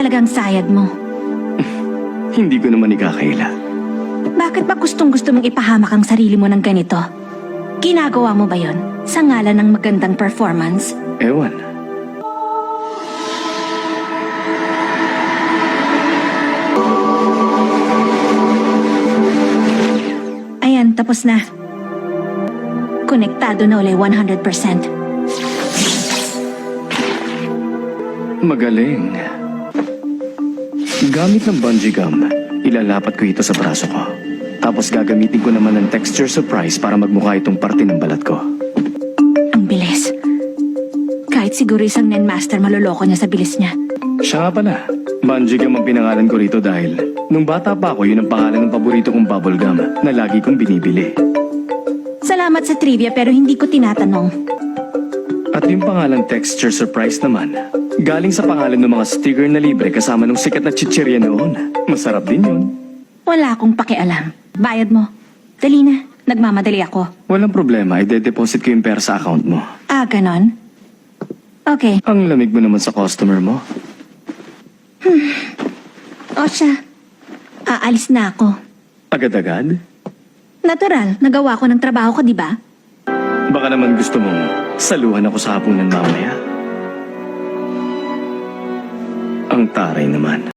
Talagang sayad mo. Hindi ko naman ikakaila. Bakit ba gustong-gusto mong ipahamak ang sarili mo ng ganito? Ginagawa mo ba yon sa ngalan ng magandang performance? Ewan. Ayan, tapos na. Konektado na ulit 100%. Magaling. Gamit ng bungee gum, ilalapat ko ito sa braso ko. Tapos gagamitin ko naman ng texture surprise para magmukha itong parte ng balat ko. Ang bilis. Kahit siguro isang Nenmaster maloloko niya sa bilis niya. Siya nga pala, bungee gum ang pinangalan ko rito dahil nung bata pa ako, yun ang pangalan ng paborito kong bubble gum na lagi kong binibili. Salamat sa trivia pero hindi ko tinatanong. At yung pangalan texture surprise naman, galing sa pangalan ng mga sticker na libre kasama ng sikat na chichirya noon. Masarap din yun. Wala akong pakialam. Bayad mo. Dali na. Nagmamadali ako. Walang problema, ide-deposit ko yung pera sa account mo. Ah, ganon? Okay. Ang lamig mo naman sa customer mo. O siya. Aalis na ako. Agad-agad? Natural. Nagawa ko ng trabaho ko, di ba? Baka naman gusto mong saluhan ako sa hapunan mamaya. Ang taray naman.